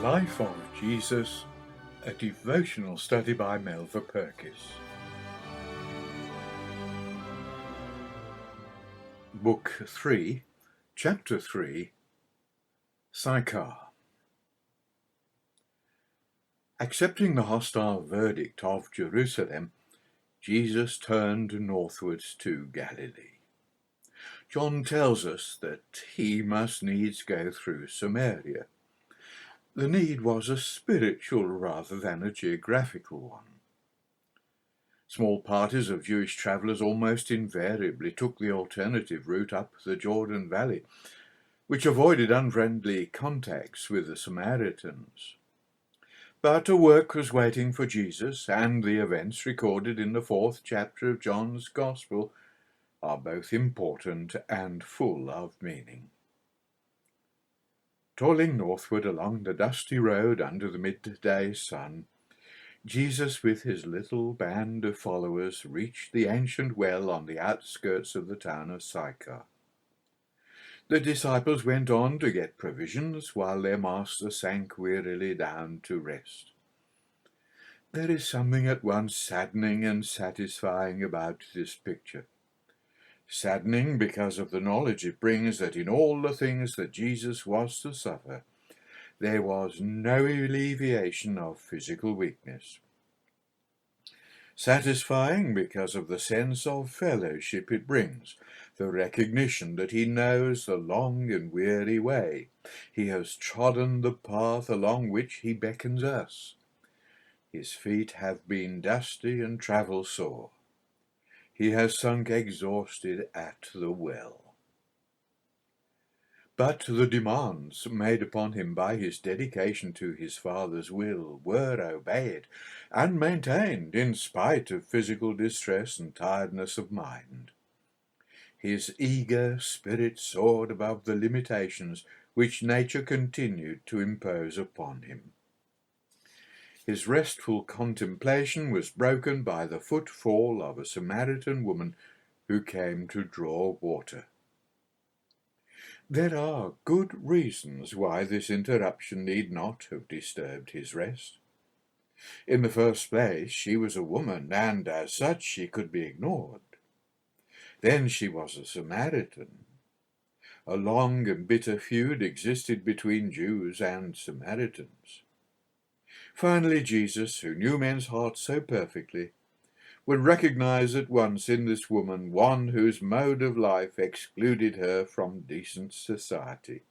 Life of Jesus, a devotional study by Melva Purkis. Book 3, Chapter 3, Sychar. Accepting the hostile verdict of Jerusalem, Jesus turned northwards to Galilee. John tells us that he must needs go through Samaria. The need was a spiritual rather than a geographical one. Small parties of Jewish travellers almost invariably took the alternative route up the Jordan Valley, which avoided unfriendly contacts with the Samaritans. But a work was waiting for Jesus, and the events recorded in the 4th chapter of John's Gospel are both important and full of meaning. Toiling northward along the dusty road under the midday sun, Jesus with his little band of followers reached the ancient well on the outskirts of the town of Sychar. The disciples went on to get provisions while their master sank wearily down to rest. There is something at once saddening and satisfying about this picture. Saddening because of the knowledge it brings that in all the things that Jesus was to suffer, there was no alleviation of physical weakness. Satisfying because of the sense of fellowship it brings, the recognition that he knows the long and weary way. He has trodden the path along which he beckons us. His feet have been dusty and travel-sore. He has sunk exhausted at the well. But the demands made upon him by his dedication to his Father's will were obeyed and maintained in spite of physical distress and tiredness of mind. His eager spirit soared above the limitations which nature continued to impose upon him. His restful contemplation was broken by the footfall of a Samaritan woman who came to draw water. There are good reasons why this interruption need not have disturbed his rest. In the first place, she was a woman, and as such she could be ignored. Then she was a Samaritan. A long and bitter feud existed between Jews and Samaritans. Finally, Jesus, who knew men's hearts so perfectly, would recognize at once in this woman one whose mode of life excluded her from decent society.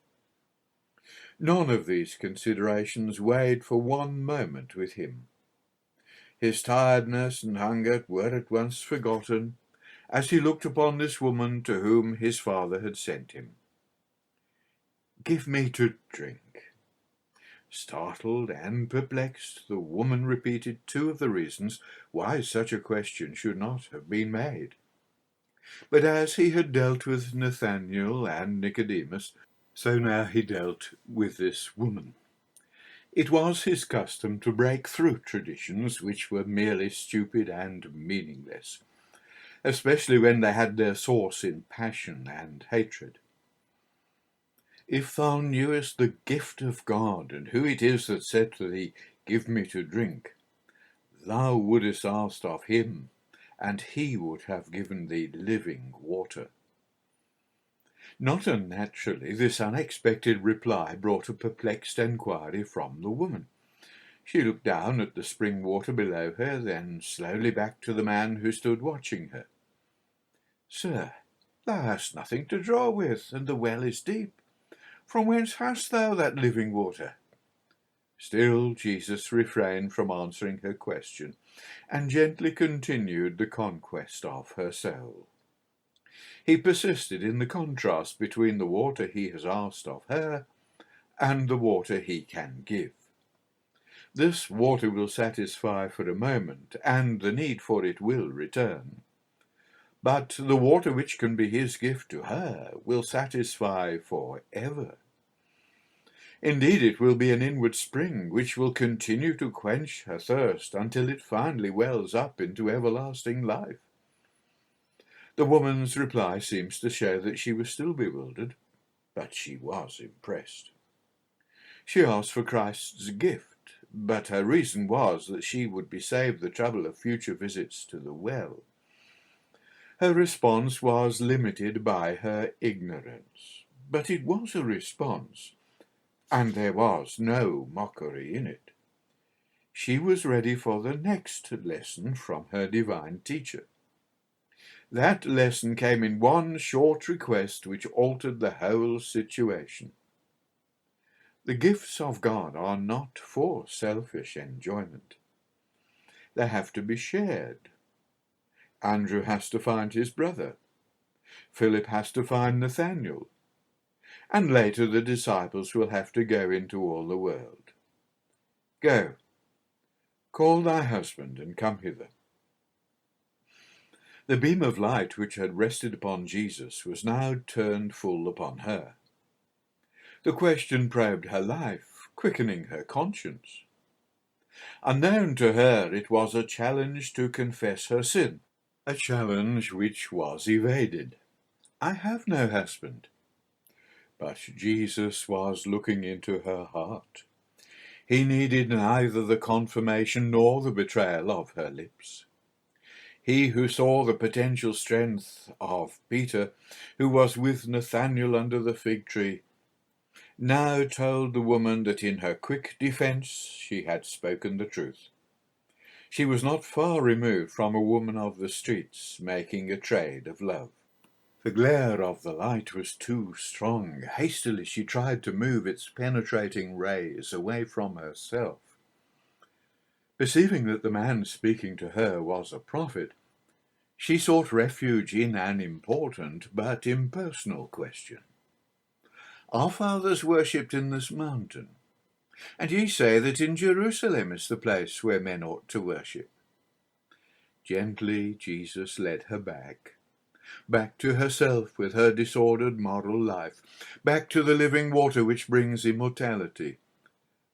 None of these considerations weighed for one moment with him. His tiredness and hunger were at once forgotten as he looked upon this woman to whom his Father had sent him. "Give me to drink." Startled and perplexed, the woman repeated two of the reasons why such a question should not have been made. But as he had dealt with Nathanael and Nicodemus, so now he dealt with this woman. It was his custom to break through traditions which were merely stupid and meaningless, especially when they had their source in passion and hatred. "If thou knewest the gift of God, and who it is that said to thee, 'Give me to drink,' thou wouldest ask of him, and he would have given thee living water." Not unnaturally, this unexpected reply brought a perplexed enquiry from the woman. She looked down at the spring water below her, then slowly back to the man who stood watching her. "Sir, thou hast nothing to draw with, and the well is deep. From whence hast thou that living water?" Still Jesus refrained from answering her question, and gently continued the conquest of her soul. He persisted in the contrast between the water he has asked of her and the water he can give. This water will satisfy for a moment, and the need for it will return. But the water which can be his gift to her will satisfy for ever. Indeed, it will be an inward spring which will continue to quench her thirst until it finally wells up into everlasting life. The woman's reply seems to show that she was still bewildered, but she was impressed. She asked for Christ's gift, but her reason was that she would be saved the trouble of future visits to the well. Her response was limited by her ignorance, but it was a response, and there was no mockery in it. She was ready for the next lesson from her divine teacher. That lesson came in one short request which altered the whole situation. The gifts of God are not for selfish enjoyment. They have to be shared. Andrew has to find his brother. Philip has to find Nathanael. And later the disciples will have to go into all the world. Go, call thy husband and come hither. The beam of light which had rested upon Jesus was now turned full upon her. The question probed her life, quickening her conscience. Unknown to her, it was a challenge to confess her sin, a challenge which was evaded. I have no husband. But Jesus was looking into her heart. He needed neither the confirmation nor the betrayal of her lips. He who saw the potential strength of Peter, who was with Nathanael under the fig tree, now told the woman that in her quick defence she had spoken the truth. She was not far removed from a woman of the streets making a trade of love. The glare of the light was too strong. Hastily she tried to move its penetrating rays away from herself. Perceiving that the man speaking to her was a prophet, she sought refuge in an important but impersonal question. Our fathers worshipped in this mountain, and ye say that in Jerusalem is the place where men ought to worship. Gently Jesus led her back to herself with her disordered moral life, back to the living water which brings immortality,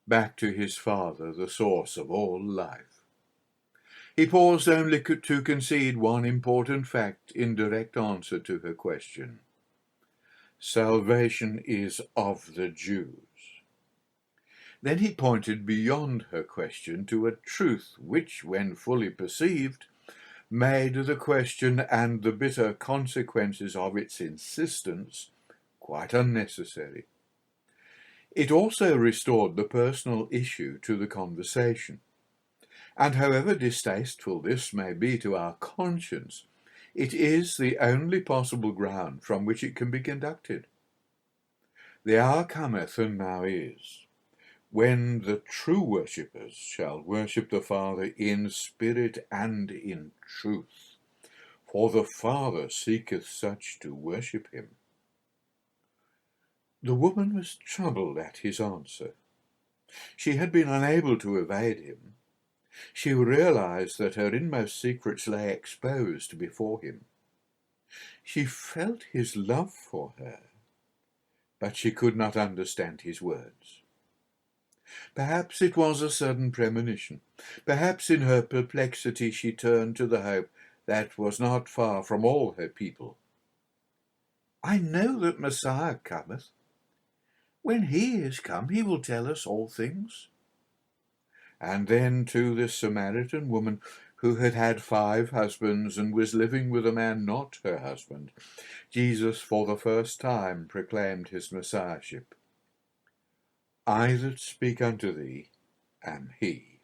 back to his Father, the source of all life. He paused only to concede one important fact in direct answer to her question. Salvation is of the Jews. Then he pointed beyond her question to a truth which, when fully perceived, made the question and the bitter consequences of its insistence quite unnecessary. It also restored the personal issue to the conversation, and however distasteful this may be to our conscience, it is the only possible ground from which it can be conducted. The hour cometh, and now is, when the true worshippers shall worship the Father in spirit and in truth, for the Father seeketh such to worship him. The woman was troubled at his answer. She had been unable to evade him. She realized that her inmost secrets lay exposed before him. She felt his love for her, but she could not understand his words. Perhaps it was a sudden premonition. Perhaps in her perplexity she turned to the hope that was not far from all her people. I know that Messiah cometh. When he is come, he will tell us all things. And then to this Samaritan woman, who had had 5 husbands and was living with a man not her husband, Jesus for the first time proclaimed his Messiahship. I that speak unto thee am he.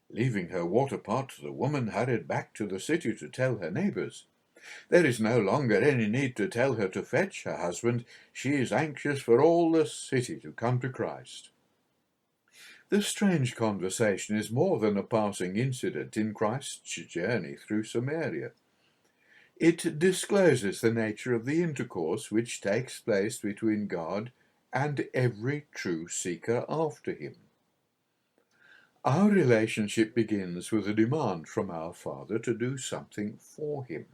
Leaving her water pot, the woman hurried back to the city to tell her neighbours. There is no longer any need to tell her to fetch her husband. She is anxious for all the city to come to Christ. This strange conversation is more than a passing incident in Christ's journey through Samaria. It discloses the nature of the intercourse which takes place between God and every true seeker after him. Our relationship begins with a demand from our Father to do something for him.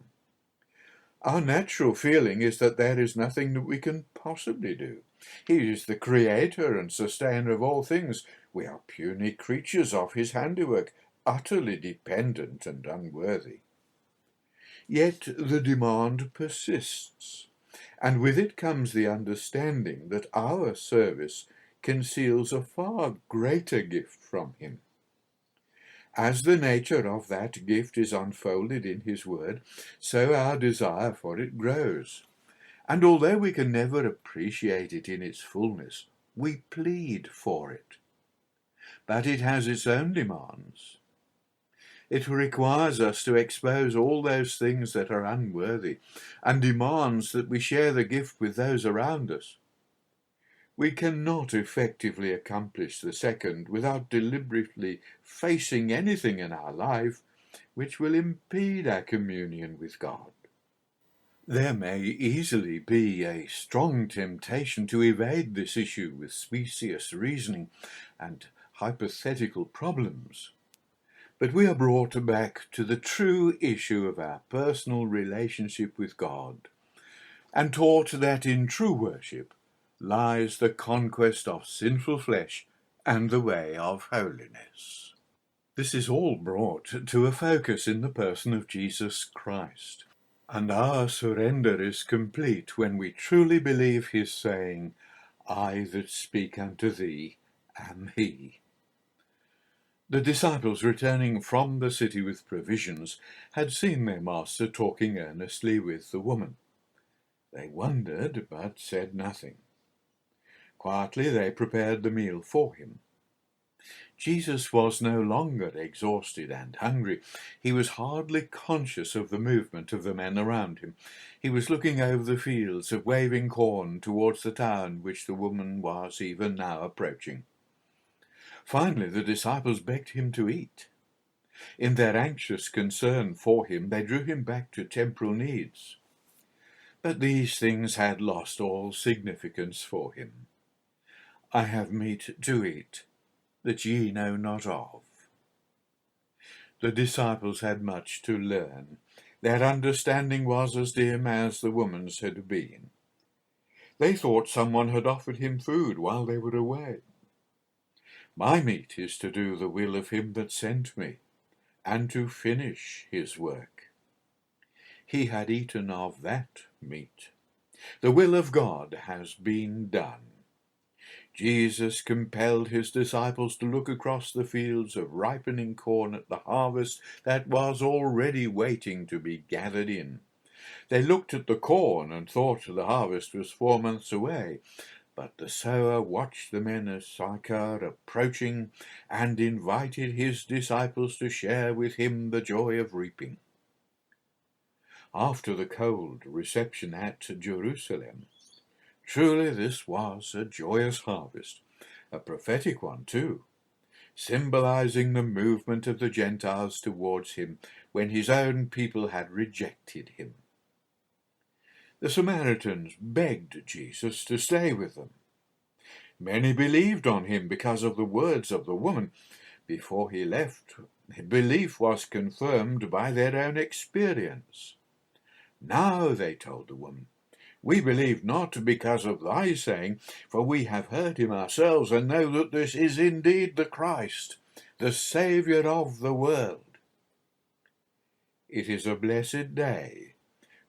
Our natural feeling is that there is nothing that we can possibly do. He is the creator and sustainer of all things. We are puny creatures of his handiwork, utterly dependent and unworthy. Yet the demand persists, and with it comes the understanding that our service conceals a far greater gift from him. As the nature of that gift is unfolded in his word, so our desire for it grows. And although we can never appreciate it in its fullness, we plead for it. But it has its own demands. It requires us to expose all those things that are unworthy, and demands that we share the gift with those around us. We cannot effectively accomplish the second without deliberately facing anything in our life which will impede our communion with God. There may easily be a strong temptation to evade this issue with specious reasoning and hypothetical problems. But we are brought back to the true issue of our personal relationship with God, and taught that in true worship lies the conquest of sinful flesh and the way of holiness. This is all brought to a focus in the person of Jesus Christ, and our surrender is complete when we truly believe his saying, "I that speak unto thee am he." The disciples, returning from the city with provisions, had seen their master talking earnestly with the woman. They wondered, but said nothing. Quietly they prepared the meal for him. Jesus was no longer exhausted and hungry. He was hardly conscious of the movement of the men around him. He was looking over the fields of waving corn towards the town which the woman was even now approaching. Finally, the disciples begged him to eat. In their anxious concern for him, they drew him back to temporal needs. But these things had lost all significance for him. "I have meat to eat, that ye know not of." The disciples had much to learn. Their understanding was as dim as the woman's had been. They thought someone had offered him food while they were away. "My meat is to do the will of him that sent me, and to finish his work." He had eaten of that meat. The will of God has been done. Jesus compelled his disciples to look across the fields of ripening corn at the harvest that was already waiting to be gathered in. They looked at the corn and thought the harvest was 4 months away, but the sower watched the men of Sychar approaching and invited his disciples to share with him the joy of reaping. After the cold reception at Jerusalem, truly this was a joyous harvest, a prophetic one too, symbolizing the movement of the Gentiles towards him when his own people had rejected him. The Samaritans begged Jesus to stay with them. Many believed on him because of the words of the woman. Before he left, belief was confirmed by their own experience. "Now," they told the woman, "we believe not because of thy saying, for we have heard him ourselves and know that this is indeed the Christ, the Saviour of the world." It is a blessed day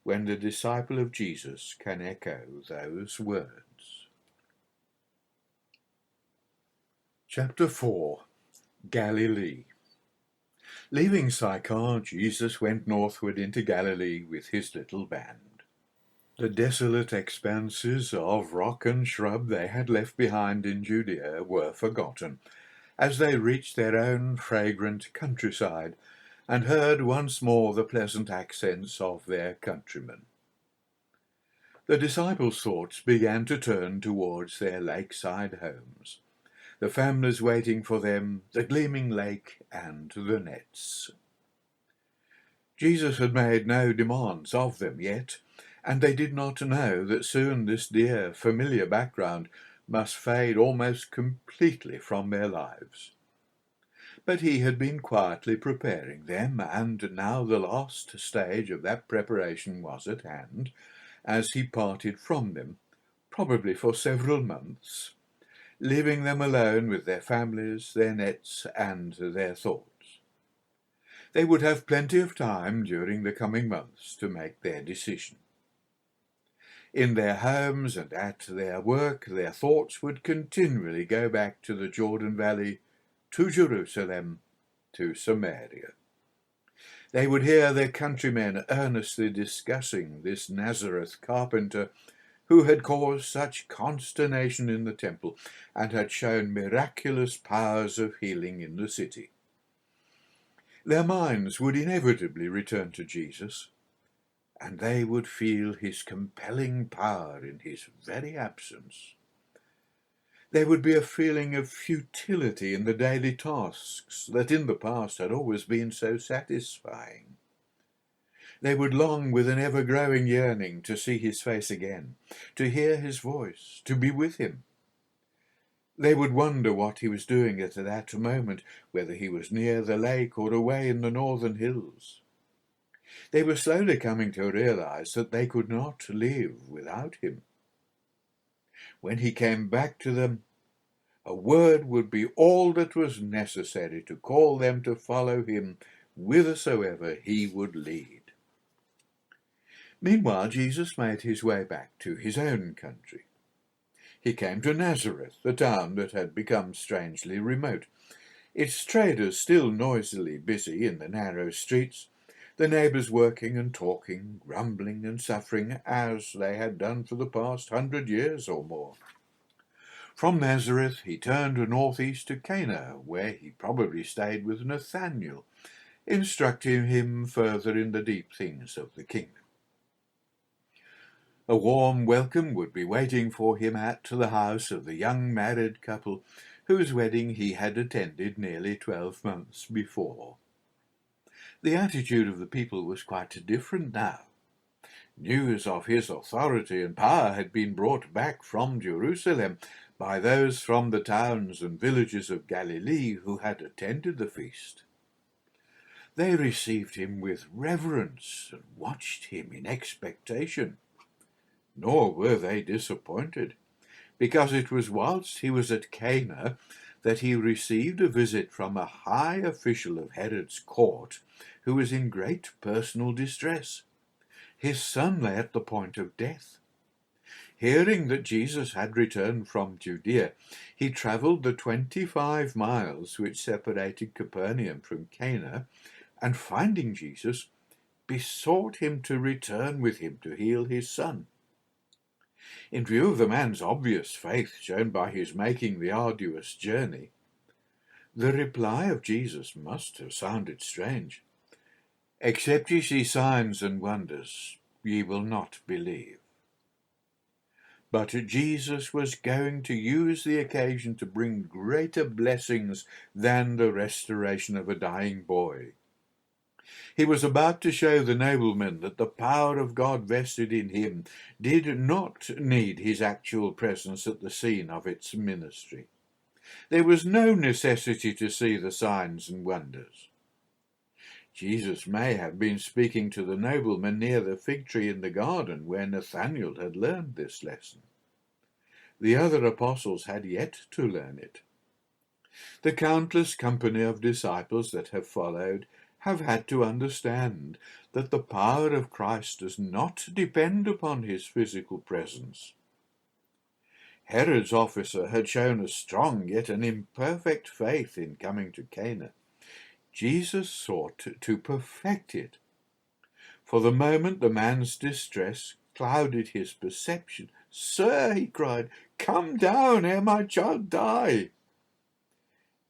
when the disciple of Jesus can echo those words. Chapter 4. Galilee. Leaving Sychar, Jesus went northward into Galilee with his little band. The desolate expanses of rock and shrub they had left behind in Judea were forgotten, as they reached their own fragrant countryside and heard once more the pleasant accents of their countrymen. The disciples' thoughts began to turn towards their lakeside homes, the families waiting for them, the gleaming lake, and the nets. Jesus had made no demands of them yet, and they did not know that soon this dear, familiar background must fade almost completely from their lives. But he had been quietly preparing them, and now the last stage of that preparation was at hand, as he parted from them, probably for several months, leaving them alone with their families, their nets, and their thoughts. They would have plenty of time during the coming months to make their decision. In their homes and at their work, their thoughts would continually go back to the Jordan Valley, to Jerusalem, to Samaria. They would hear their countrymen earnestly discussing this Nazareth carpenter who had caused such consternation in the temple and had shown miraculous powers of healing in the city. Their minds would inevitably return to Jesus, and they would feel his compelling power in his very absence. There would be a feeling of futility in the daily tasks that in the past had always been so satisfying. They would long with an ever-growing yearning to see his face again, to hear his voice, to be with him. They would wonder what he was doing at that moment, whether he was near the lake or away in the northern hills. They were slowly coming to realize that they could not live without him. When he came back to them, a word would be all that was necessary to call them to follow him whithersoever he would lead. Meanwhile, Jesus made his way back to his own country. He came to Nazareth, the town that had become strangely remote, its traders still noisily busy in the narrow streets, the neighbours working and talking, grumbling and suffering, as they had done for the past 100 years or more. From Nazareth he turned northeast to Cana, where he probably stayed with Nathanael, instructing him further in the deep things of the kingdom. A warm welcome would be waiting for him at the house of the young married couple whose wedding he had attended nearly 12 months before. The attitude of the people was quite different now. News of his authority and power had been brought back from Jerusalem by those from the towns and villages of Galilee who had attended the feast. They received him with reverence and watched him in expectation. Nor were they disappointed, because it was whilst he was at Cana that he received a visit from a high official of Herod's court who was in great personal distress. His son lay at the point of death. Hearing that Jesus had returned from Judea, he travelled the 25 miles which separated Capernaum from Cana, and finding Jesus, besought him to return with him to heal his son. In view of the man's obvious faith shown by his making the arduous journey, the reply of Jesus must have sounded strange. "Except ye see signs and wonders, ye will not believe." But Jesus was going to use the occasion to bring greater blessings than the restoration of a dying boy. He was about to show the nobleman that the power of God vested in him did not need his actual presence at the scene of its ministry. There was no necessity to see the signs and wonders. Jesus may have been speaking to the nobleman near the fig tree in the garden where Nathanael had learned this lesson. The other apostles had yet to learn it. The countless company of disciples that have followed have had to understand that the power of Christ does not depend upon his physical presence. Herod's officer had shown a strong yet an imperfect faith in coming to Cana. Jesus sought to perfect it. For the moment the man's distress clouded his perception. "Sir," he cried, "come down ere my child die."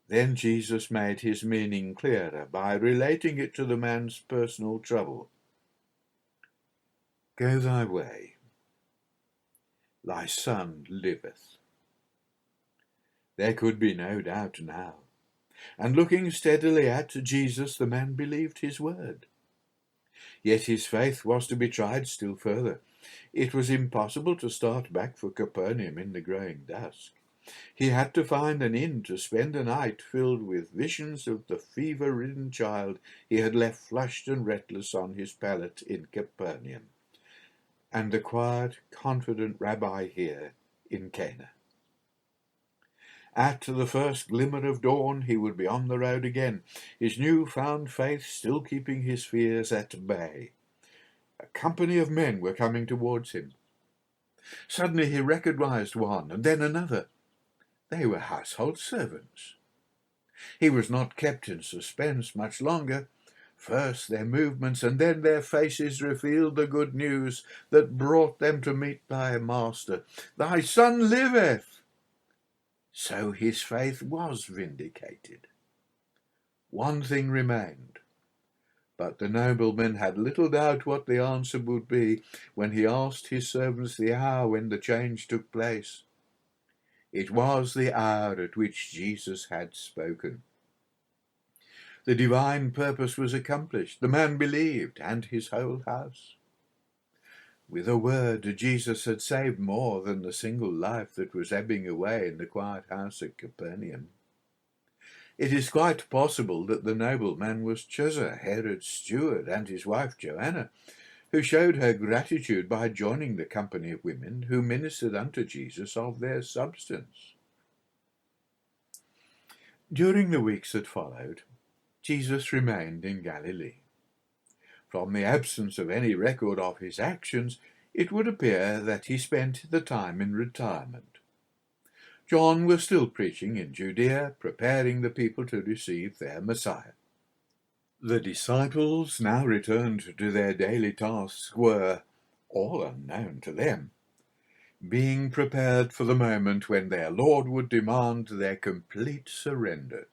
Then Jesus made his meaning clearer by relating it to the man's personal trouble. "Go thy way. Thy son liveth." There could be no doubt now, and looking steadily at Jesus, the man believed his word. Yet his faith was to be tried still further. It was impossible to start back for Capernaum in the growing dusk. He had to find an inn to spend a night filled with visions of the fever-ridden child he had left flushed and restless on his pallet in Capernaum, and the quiet, confident rabbi here in Cana. At the first glimmer of dawn he would be on the road again, his new-found faith still keeping his fears at bay. A company of men were coming towards him. Suddenly he recognized one, and then another. They were household servants. He was not kept in suspense much longer. First their movements and then their faces revealed the good news that brought them to meet thy master. Thy son liveth. So his faith was vindicated. One thing remained, but the nobleman had little doubt what the answer would be when he asked his servants the hour when the change took place. It was the hour at which Jesus had spoken. The divine purpose was accomplished. The man believed, and his whole house. With a word, Jesus had saved more than the single life that was ebbing away in the quiet house at Capernaum. It is quite possible that the nobleman was Chuza, Herod's steward, and his wife Joanna, who showed her gratitude by joining the company of women who ministered unto Jesus of their substance. During the weeks that followed, Jesus remained in Galilee. From the absence of any record of his actions, it would appear that he spent the time in retirement. John was still preaching in Judea, preparing the people to receive their Messiah. The disciples, now returned to their daily tasks, were, all unknown to them, being prepared for the moment when their Lord would demand their complete surrender.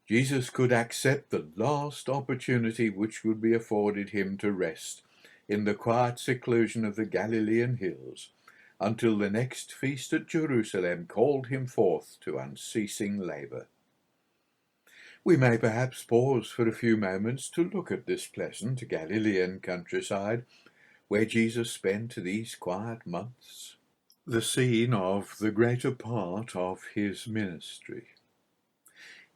Jesus could accept the last opportunity which would be afforded him to rest in the quiet seclusion of the Galilean hills until the next feast at Jerusalem called him forth to unceasing labour. We may perhaps pause for a few moments to look at this pleasant Galilean countryside where Jesus spent these quiet months, the scene of the greater part of his ministry.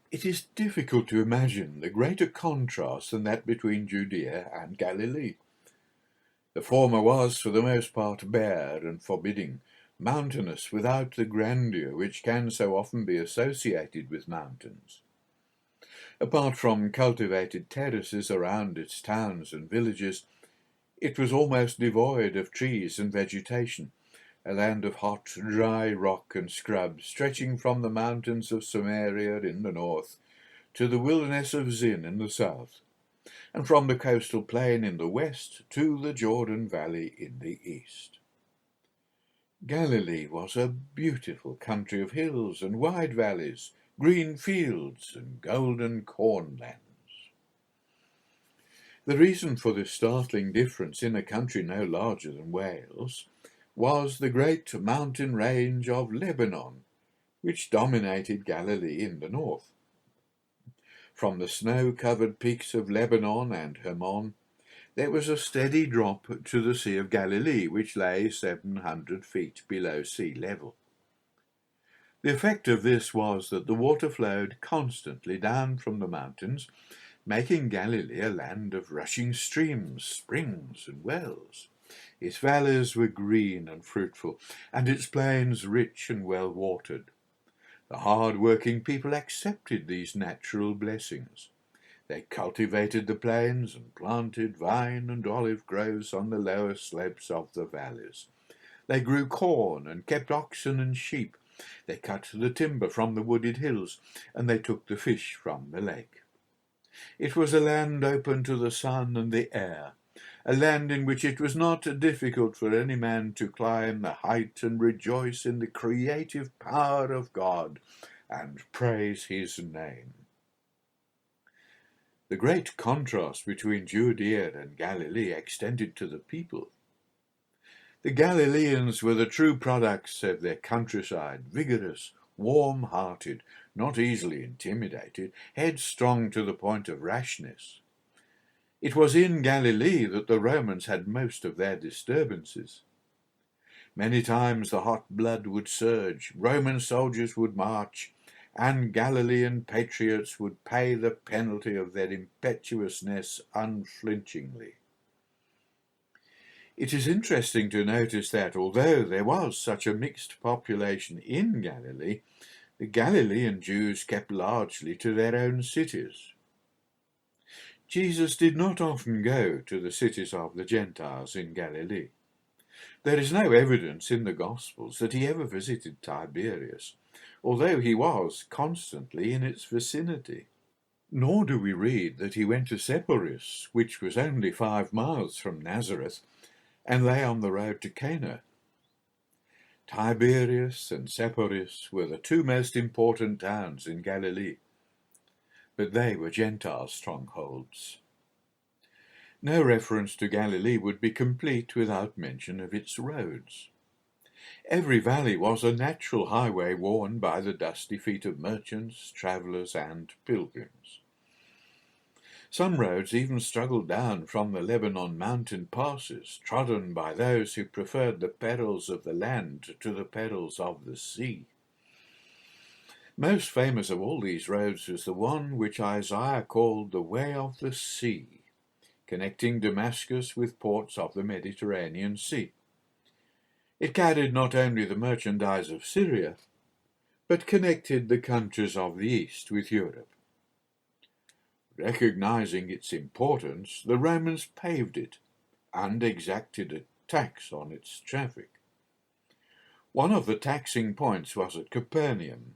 It is difficult to imagine the greater contrast than that between Judea and Galilee. The former was, for the most part, bare and forbidding, mountainous without the grandeur which can so often be associated with mountains. Apart from cultivated terraces around its towns and villages, it was almost devoid of trees and vegetation, a land of hot, dry rock and scrub, stretching from the mountains of Samaria in the north to the wilderness of Zin in the south, and from the coastal plain in the west to the Jordan Valley in the east. Galilee was a beautiful country of hills and wide valleys, green fields and golden cornlands. The reason for this startling difference in a country no larger than Wales was the great mountain range of Lebanon, which dominated Galilee in the north. From the snow-covered peaks of Lebanon and Hermon, there was a steady drop to the Sea of Galilee, which lay 700 feet below sea level. The effect of this was that the water flowed constantly down from the mountains, making Galilee a land of rushing streams, springs, and wells. Its valleys were green and fruitful, and its plains rich and well-watered. The hard-working people accepted these natural blessings. They cultivated the plains and planted vine and olive groves on the lower slopes of the valleys. They grew corn and kept oxen and sheep. They cut the timber from the wooded hills, and they took the fish from the lake. It was a land open to the sun and the air, a land in which it was not difficult for any man to climb the height and rejoice in the creative power of God and praise his name. The great contrast between Judea and Galilee extended to the people. The Galileans were the true products of their countryside, vigorous, warm-hearted, not easily intimidated, headstrong to the point of rashness. It was in Galilee that the Romans had most of their disturbances. Many times the hot blood would surge, Roman soldiers would march, and Galilean patriots would pay the penalty of their impetuousness unflinchingly. It is interesting to notice that, although there was such a mixed population in Galilee, the Galilean Jews kept largely to their own cities. Jesus did not often go to the cities of the Gentiles in Galilee. There is no evidence in the Gospels that he ever visited Tiberias, although he was constantly in its vicinity. Nor do we read that he went to Sepphoris, which was only 5 miles from Nazareth, and lay on the road to Cana. Tiberias and Sepphoris were the 2 most important towns in Galilee, but they were Gentile strongholds. No reference to Galilee would be complete without mention of its roads. Every valley was a natural highway worn by the dusty feet of merchants, travellers, and pilgrims. Some roads even struggled down from the Lebanon mountain passes, trodden by those who preferred the perils of the land to the perils of the sea. Most famous of all these roads was the one which Isaiah called the Way of the Sea, connecting Damascus with ports of the Mediterranean Sea. It carried not only the merchandise of Syria, but connected the countries of the East with Europe. Recognizing its importance, the Romans paved it and exacted a tax on its traffic. One of the taxing points was at Capernaum,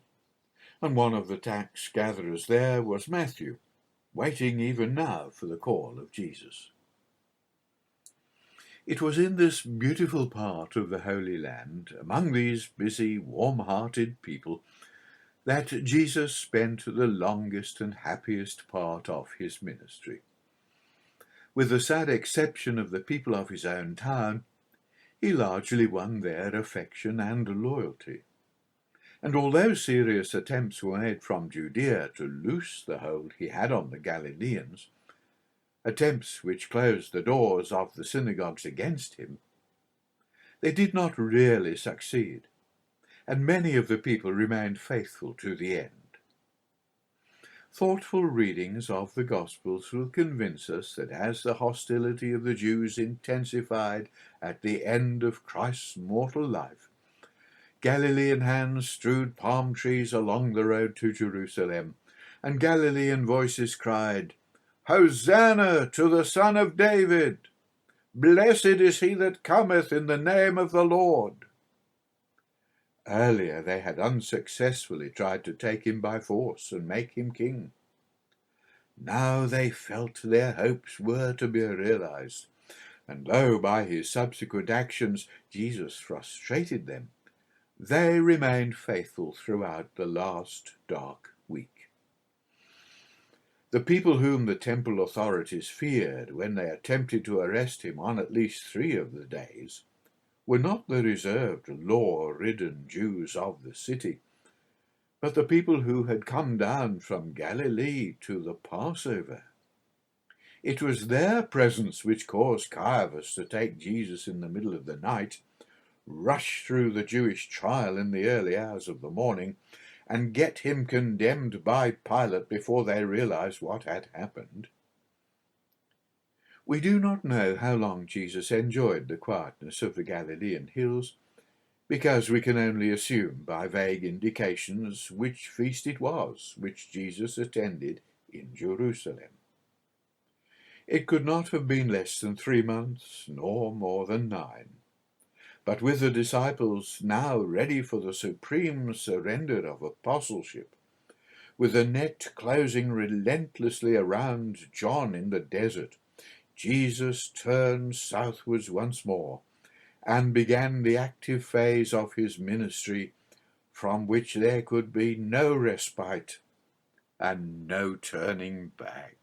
and one of the tax gatherers there was Matthew, waiting even now for the call of Jesus. It was in this beautiful part of the Holy Land, among these busy, warm-hearted people, that Jesus spent the longest and happiest part of his ministry. With the sad exception of the people of his own town, he largely won their affection and loyalty. And although serious attempts were made from Judea to loose the hold he had on the Galileans, attempts which closed the doors of the synagogues against him, they did not really succeed, and many of the people remained faithful to the end. Thoughtful readings of the Gospels will convince us that as the hostility of the Jews intensified at the end of Christ's mortal life, Galilean hands strewed palm trees along the road to Jerusalem, and Galilean voices cried, "Hosanna to the Son of David! Blessed is he that cometh in the name of the Lord." Earlier they had unsuccessfully tried to take him by force and make him king. Now they felt their hopes were to be realized, and though by his subsequent actions Jesus frustrated them, they remained faithful throughout the last dark week. The people whom the temple authorities feared when they attempted to arrest him on at least 3 of the days were not the reserved, law-ridden Jews of the city, but the people who had come down from Galilee to the Passover. It was their presence which caused Caiaphas to take Jesus in the middle of the night, rush through the Jewish trial in the early hours of the morning, and get him condemned by Pilate before they realized what had happened. We do not know how long Jesus enjoyed the quietness of the Galilean hills, because we can only assume by vague indications which feast it was which Jesus attended in Jerusalem. It could not have been less than 3 months, nor more than 9. But with the disciples now ready for the supreme surrender of apostleship, with the net closing relentlessly around John in the desert, Jesus turned southwards once more and began the active phase of his ministry from which there could be no respite and no turning back.